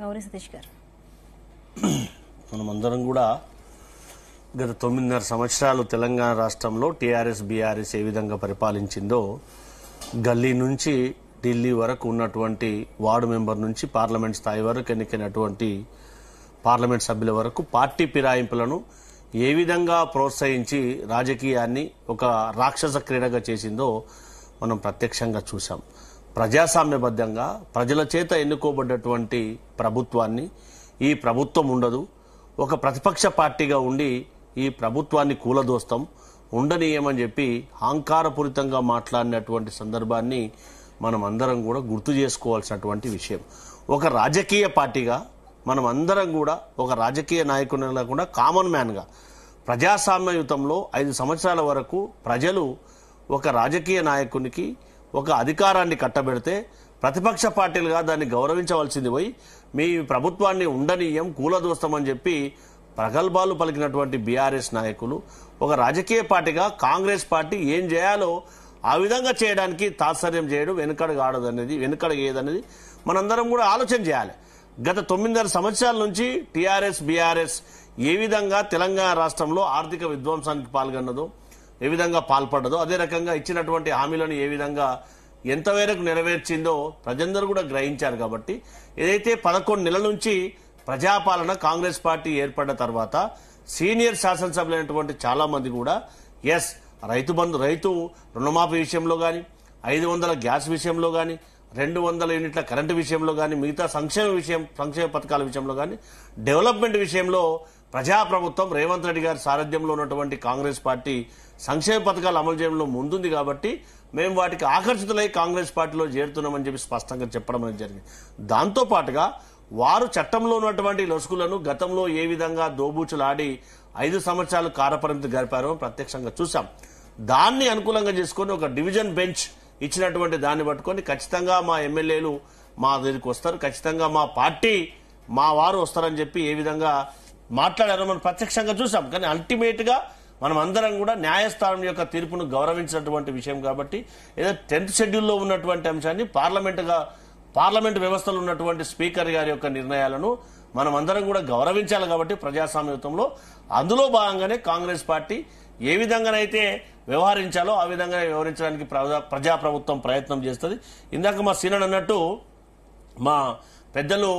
గౌరీ సతీష్ గారు, మనమందరం కూడా గత 9.5 సంవత్సరాలు తెలంగాణ రాష్ట్రంలో టీఆర్ఎస్ బీఆర్ఎస్ ఏ విధంగా పరిపాలించిందో గల్లీ నుంచి ఢిల్లీ వరకు ఉన్నటువంటి వార్డు మెంబర్ నుంచి పార్లమెంట్ స్థాయి వరకు ఎన్నికైనటువంటి పార్లమెంట్ సభ్యుల వరకు పార్టీ ఫిరాయింపులను ఏ విధంగా ప్రోత్సహించి రాజకీయాన్ని ఒక రాక్షస క్రీడగా చేసిందో మనం ప్రత్యక్షంగా చూసాం. ప్రజాస్వామ్యబద్ధంగా ప్రజల చేత ఎన్నుకోబడ్డటువంటి ప్రభుత్వాన్ని ఈ ప్రభుత్వం ఉండదు, ఒక ప్రతిపక్ష పార్టీగా ఉండి ఈ ప్రభుత్వాన్ని కూలదోస్తాం ఉండనీయమని చెప్పి అహంకారపూరితంగా మాట్లాడినటువంటి సందర్భాన్ని మనం అందరం కూడా గుర్తు చేసుకోవాల్సినటువంటి విషయం. ఒక రాజకీయ పార్టీగా మనం అందరం కూడా ఒక రాజకీయ నాయకుని లేకుండా కామన్ మ్యాన్గా ప్రజాస్వామ్యయుతంలో 5 సంవత్సరాల వరకు ప్రజలు ఒక రాజకీయ నాయకునికి ఒక అధికారాన్ని కట్టబెడితే ప్రతిపక్ష పార్టీలుగా దాన్ని గౌరవించవలసింది పోయి మీ ప్రభుత్వాన్ని ఉండనీయం కూలదోస్తామని చెప్పి ప్రగల్భాలు పలికినటువంటి బీఆర్ఎస్ నాయకులు ఒక రాజకీయ పార్టీగా కాంగ్రెస్ పార్టీ ఏం చేయాలో ఆ విధంగా చేయడానికి తాత్సర్యం చేయడం వెనుకడగేదనేది మనందరం కూడా ఆలోచన చేయాలి. గత 9.5 సంవత్సరాల నుంచి టీఆర్ఎస్ బీఆర్ఎస్ ఏ విధంగా తెలంగాణ రాష్ట్రంలో ఆర్థిక విధ్వంసానికి పాల్గొన్నదో ఏ విధంగా పాల్పడ్డదో అదే రకంగా ఇచ్చినటువంటి హామీలను ఏ విధంగా ఎంతవరకు నెరవేర్చిందో ప్రజలందరూ కూడా గ్రహించారు. కాబట్టి ఏదైతే 11 నెలల నుంచి ప్రజాపాలన కాంగ్రెస్ పార్టీ ఏర్పడ్డ తర్వాత సీనియర్ శాసనసభ్యులైనటువంటి చాలా మంది కూడా రైతు రుణమాఫీ విషయంలో కానీ 500 గ్యాస్ విషయంలో కానీ 200 యూనిట్ల కరెంటు విషయంలో కానీ మిగతా సంక్షేమ పథకాల విషయంలో కానీ డెవలప్మెంట్ విషయంలో ప్రజాప్రభుత్వం రేవంత్ రెడ్డి గారి సారథ్యంలో ఉన్నటువంటి కాంగ్రెస్ పార్టీ సంక్షేమ పథకాలు అమలు చేయడంలో ముందుంది. కాబట్టి మేము వాటికి ఆకర్షితులై కాంగ్రెస్ పార్టీలో చేరుతున్నామని చెప్పి స్పష్టంగా చెప్పడం అనేది జరిగింది. దాంతోపాటుగా వారు చట్టంలో ఉన్నటువంటి లొసుగులను గతంలో ఏ విధంగా దోబూచులాడి 5 సంవత్సరాలు కారపరిమితి గడిపారో ప్రత్యక్షంగా చూసాం. దాన్ని అనుకూలంగా చేసుకుని ఒక డివిజన్ బెంచ్ ఇచ్చినటువంటి దాన్ని పట్టుకొని ఖచ్చితంగా మా ఎమ్మెల్యేలు మా దగ్గరికి వస్తారు, ఖచ్చితంగా మా పార్టీ మా వారు వస్తారని చెప్పి ఏ విధంగా మాట్లాడారో మనం ప్రత్యక్షంగా చూసాం. కానీ అల్టిమేట్ గా మనం అందరం కూడా న్యాయస్థానం యొక్క తీర్పును గౌరవించినటువంటి విషయం. కాబట్టి ఏదో 10th షెడ్యూల్లో ఉన్నటువంటి అంశాన్ని పార్లమెంట్ వ్యవస్థలో ఉన్నటువంటి స్పీకర్ గారి యొక్క నిర్ణయాలను మనం అందరం కూడా గౌరవించాలి. కాబట్టి ప్రజాస్వామ్యయుతంలో అందులో భాగంగానే కాంగ్రెస్ పార్టీ ఏ విధంగానైతే వ్యవహరించాలో ఆ విధంగా వ్యవహరించడానికి ప్రజాప్రభుత్వం ప్రయత్నం చేస్తుంది. ఇందాక మా సీనియర్ అన్నట్టు మా పెద్దలు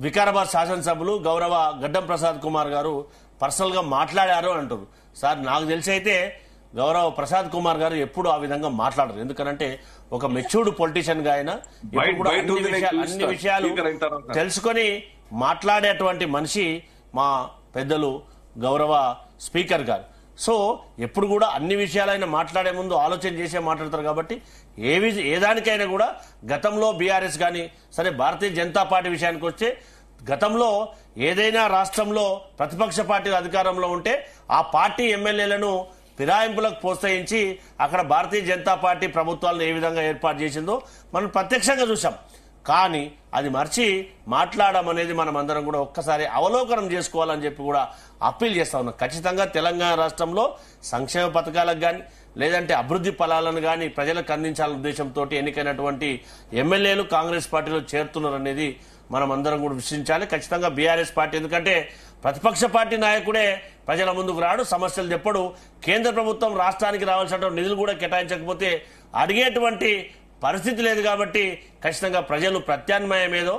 వికారాబాద్ శాసనసభ్యులు గౌరవ గడ్డం ప్రసాద్ కుమార్ గారు పర్సనల్ గా మాట్లాడారు అంటారు. సార్ నాకు తెలిసి అయితే గౌరవ ప్రసాద్ కుమార్ గారు ఎప్పుడు ఆ విధంగా మాట్లాడరు. ఎందుకంటే ఒక మెచ్యూర్డ్ పొలిటీషియన్ గా ఆయన ఎప్పుడు కూడా అన్ని విషయాలు తెలుసుకొని మాట్లాడేటువంటి మనిషి మా పెద్దలు గౌరవ స్పీకర్ గారు. సో ఎప్పుడు కూడా అన్ని విషయాలైనా మాట్లాడే ముందు ఆలోచన చేసే మాట్లాడతారు. కాబట్టి ఏదానికైనా కూడా గతంలో బీఆర్ఎస్ కానీ సరే భారతీయ జనతా పార్టీ విషయానికి వస్తే గతంలో ఏదైనా రాష్ట్రంలో ప్రతిపక్ష పార్టీ అధికారంలో ఉంటే ఆ పార్టీ ఎమ్మెల్యేలను ఫిరాయింపులకు ప్రోత్సహించి అక్కడ భారతీయ జనతా పార్టీ ప్రభుత్వాలను ఏ విధంగా ఏర్పాటు చేసిందో మనం ప్రత్యక్షంగా చూసాం. కానీ అది మర్చి మాట్లాడడం అనేది మనం అందరం కూడా ఒక్కసారి అవలోకనం చేసుకోవాలని చెప్పి కూడా అప్పీల్ చేస్తా ఉన్నాం. ఖచ్చితంగా తెలంగాణ రాష్ట్రంలో సంక్షేమ పథకాలకు కానీ లేదంటే అభివృద్ధి ఫలాలను కానీ ప్రజలకు అందించాలనే ఉద్దేశంతో ఎన్నికైనటువంటి ఎమ్మెల్యేలు కాంగ్రెస్ పార్టీలో చేరుతున్నారనేది మనం అందరం కూడా విశ్వసించాలి. ఖచ్చితంగా బీఆర్ఎస్ పార్టీ ఎందుకంటే ప్రతిపక్ష పార్టీ నాయకుడే ప్రజల ముందుకు రాడు, సమస్యలు చెప్పడు, కేంద్ర ప్రభుత్వం రాష్ట్రానికి రావాల్సినటువంటి నిధులు కూడా కేటాయించకపోతే అడిగేటువంటి పరిస్థితి లేదు. కాబట్టి ఖచ్చితంగా ప్రజలు ప్రత్యామ్నాయం ఏదో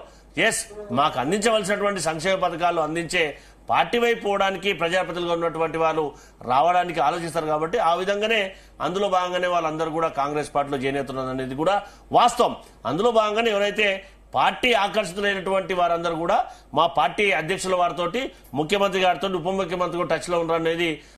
మాకు అందించవలసినటువంటి సంక్షేమ పథకాలు అందించే పార్టీ వైపు పోవడానికి ప్రజాప్రతినిధులుగా ఉన్నటువంటి వాళ్ళు రావడానికి ఆలోచిస్తారు. కాబట్టి ఆ విధంగానే అందులో భాగంగానే వాళ్ళందరూ కూడా కాంగ్రెస్ పార్టీలో చేనేతున్నారు అనేది కూడా వాస్తవం. అందులో భాగంగానే ఎవరైతే పార్టీ ఆకర్షితులైనటువంటి వారందరూ కూడా మా పార్టీ అధ్యక్షుల వారితోటి ముఖ్యమంత్రి గారితో ఉప ముఖ్యమంత్రి టచ్ లో ఉన్నారనేది